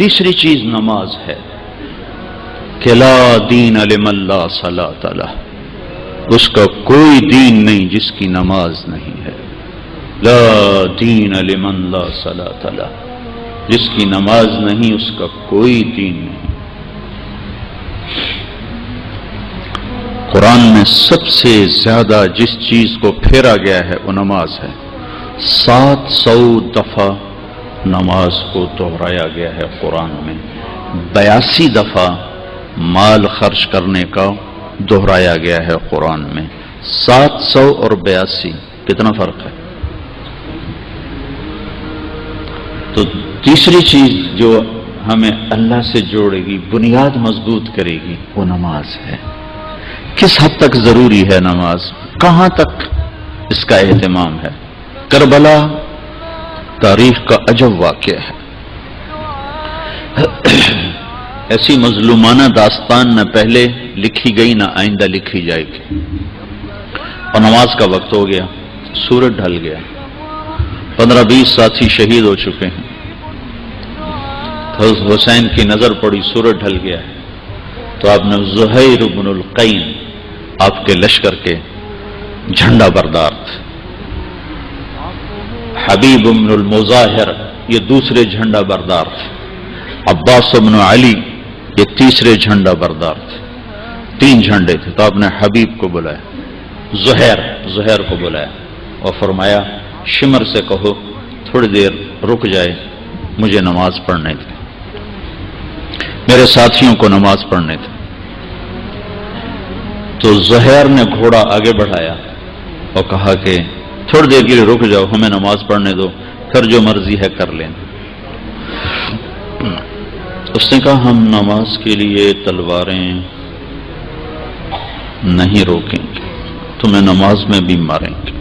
تیسری چیز نماز ہے کہ لا دین لمن لا صلاۃ لہ، اس کا کوئی دین نہیں جس کی نماز نہیں ہے. لا دین لمن لا صلاۃ لہ، جس کی نماز نہیں اس کا کوئی دین نہیں. قرآن میں سب سے زیادہ جس چیز کو پھیرا گیا ہے وہ نماز ہے. 700 دفعہ نماز کو دہرایا گیا ہے قرآن میں. 82 دفعہ مال خرچ کرنے کا دہرایا گیا ہے قرآن میں. 700 اور 82 کتنا فرق ہے؟ تو تیسری چیز جو ہمیں اللہ سے جوڑے گی، بنیاد مضبوط کرے گی، وہ نماز ہے. کس حد تک ضروری ہے نماز؟ کہاں تک اس کا اہتمام ہے؟ کربلا تاریخ کا عجب واقعہ ہے. ایسی مظلومانہ داستان نہ پہلے لکھی گئی نہ آئندہ لکھی جائے گی. اور نماز کا وقت ہو گیا، سورج ڈھل گیا، 15-20 ساتھی شہید ہو چکے ہیں. حسین کی نظر پڑی، سورج ڈھل گیا ہے، تو آپ نے زہیر بن القین آپ کے لشکر کے جھنڈا بردار تھے. حبیب بن المظاہر یہ دوسرے جھنڈا بردار تھے. عباس بن علی یہ تیسرے جھنڈا بردار تھے. 3 جھنڈے تھے. تو آپ نے حبیب کو بلایا، زہیر کو بلایا اور فرمایا شمر سے کہو تھوڑی دیر رک جائے، مجھے نماز پڑھنے دے، میرے ساتھیوں کو نماز پڑھنے دے. تو زہیر نے گھوڑا آگے بڑھایا اور کہا کہ تھوڑی دیر کے لیے رک جاؤ، ہمیں نماز پڑھنے دو، پھر جو مرضی ہے کر لیں. اس نے کہا ہم نماز کے لیے تلواریں نہیں روکیں گے، تمہیں نماز میں بھی ماریں گے.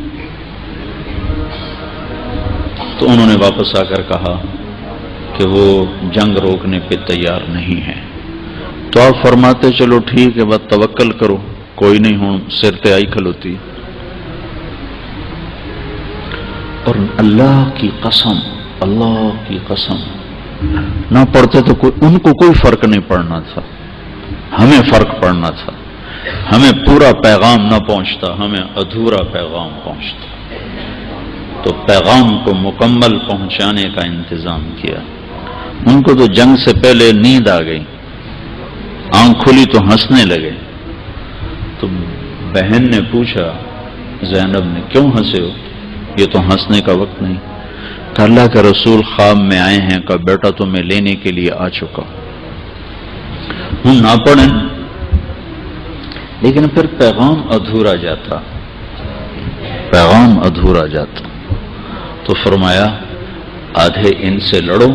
تو انہوں نے واپس آ کر کہا کہ وہ جنگ روکنے پہ تیار نہیں ہے. تو آپ فرماتے چلو ٹھیک ہے، بس توکل کرو، کوئی نہیں، ہوں سر تے آئی کھلوتی. اور اللہ کی قسم نہ پڑھتے تو ان کو کوئی فرق نہیں پڑنا تھا، ہمیں فرق پڑنا تھا. ہمیں پورا پیغام نہ پہنچتا، ہمیں ادھورا پیغام پہنچتا. تو پیغام کو مکمل پہنچانے کا انتظام کیا. ان کو تو جنگ سے پہلے نیند آ گئی، آنکھ کھلی تو ہنسنے لگے. تو بہن نے پوچھا زینب نے کیوں ہنسے ہو؟ یہ تو ہنسنے کا وقت نہیں. کہ اللہ کے رسول خواب میں آئے ہیں کہ بیٹا تمہیں لینے کے لیے آ چکا ہوں. نہ پڑھیں لیکن پھر پیغام ادھورا جاتا. تو فرمایا آدھے ان سے لڑو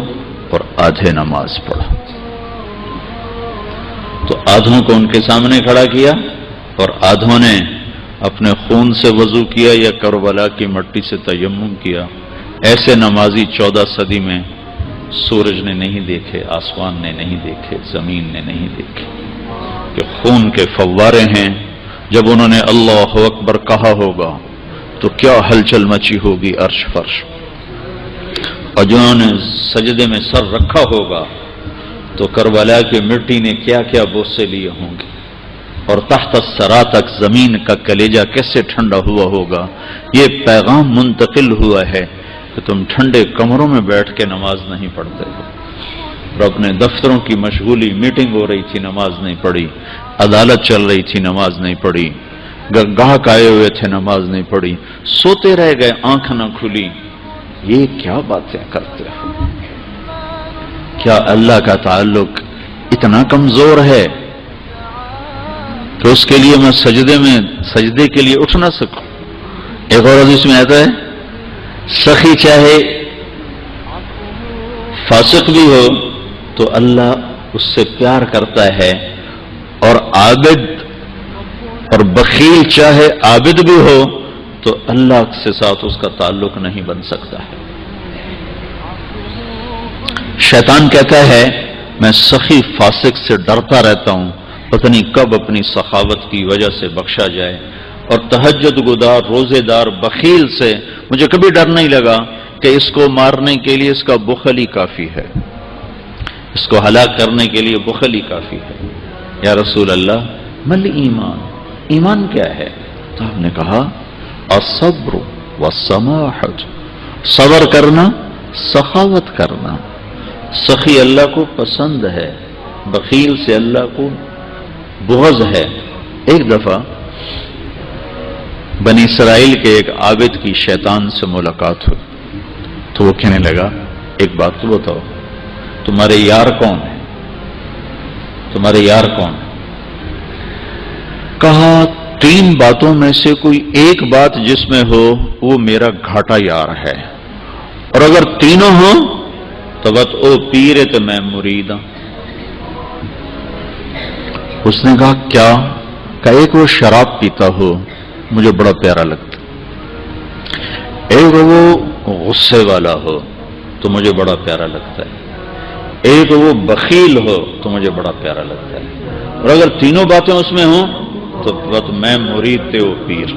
اور آدھے نماز پڑھو. تو آدھوں کو ان کے سامنے کھڑا کیا اور آدھوں نے اپنے خون سے وضو کیا یا کربلا کی مٹی سے تیمم کیا. ایسے نمازی 14 صدی میں سورج نے نہیں دیکھے، آسمان نے نہیں دیکھے، زمین نے نہیں دیکھے، کہ خون کے فوارے ہیں. جب انہوں نے اللہ اکبر کہا ہوگا تو کیا ہلچل مچی ہوگی عرش فرش. اور جنہوں نے سجدے میں سر رکھا ہوگا تو کربلا کی مٹی نے کیا کیا بوسے لیے ہوں گے. اور تحت الثری تک زمین کا کلیجہ کیسے ٹھنڈا ہوا ہوگا. یہ پیغام منتقل ہوا ہے کہ تم ٹھنڈے کمروں میں بیٹھ کے نماز نہیں پڑھتے ہو، اور اپنے دفتروں کی مشغولی، میٹنگ ہو رہی تھی نماز نہیں پڑھی، عدالت چل رہی تھی نماز نہیں پڑھی، گاہک آئے ہوئے تھے نماز نہیں پڑھی، سوتے رہ گئے آنکھ نہ کھلی. یہ کیا باتیں کرتے ہو؟ کیا اللہ کا تعلق اتنا کمزور ہے کہ اس کے لیے میں سجدے کے لیے اٹھ نہ سکوں؟ ایک اور حدیث میں آتا ہے سخی چاہے فاسق بھی ہو تو اللہ اس سے پیار کرتا ہے، اور عابد اور بخیل چاہے عابد بھی ہو تو اللہ کے ساتھ اس کا تعلق نہیں بن سکتا ہے. شیطان کہتا ہے میں سخی فاسق سے ڈرتا رہتا ہوں، پتہ نہیں کب اپنی سخاوت کی وجہ سے بخشا جائے. اور تہجد گزار، روزے دار بخیل سے مجھے کبھی ڈر نہیں لگا کہ اس کو مارنے کے لیے اس کا بخل ہی کافی ہے. اس کو ہلاک کرنے کے لیے بخل ہی کافی ہے۔ یا رسول اللہ مل ایمان، ایمان کیا ہے؟ تو آپ نے کہا الصبر والسماحۃ، صبر کرنا، سخاوت کرنا۔ سخی اللہ کو پسند ہے، بخیل سے اللہ کو بغض ہے۔ ایک دفعہ بنی اسرائیل کے ایک عابد کی شیطان سے ملاقات ہوئی تو وہ کہنے لگا ایک بات تو بتاؤ، تمہارے یار کون ہیں؟ تمہارے یار کون ہیں؟ کہا 3 باتوں میں سے کوئی ایک بات جس میں ہو وہ میرا گھاٹا یار ہے، اور اگر تینوں ہوں تو بت او پیر تو میں مرید ہوں۔ اس نے کہا کیا؟ کہ ایک وہ شراب پیتا ہو مجھے بڑا پیارا لگتا، ایک وہ غصے والا ہو تو مجھے بڑا پیارا لگتا ہے، ایک وہ بخیل ہو تو مجھے بڑا پیارا لگتا ہے، اور اگر تینوں باتیں اس میں ہوں تو بس میں مرید تے وہ پیر۔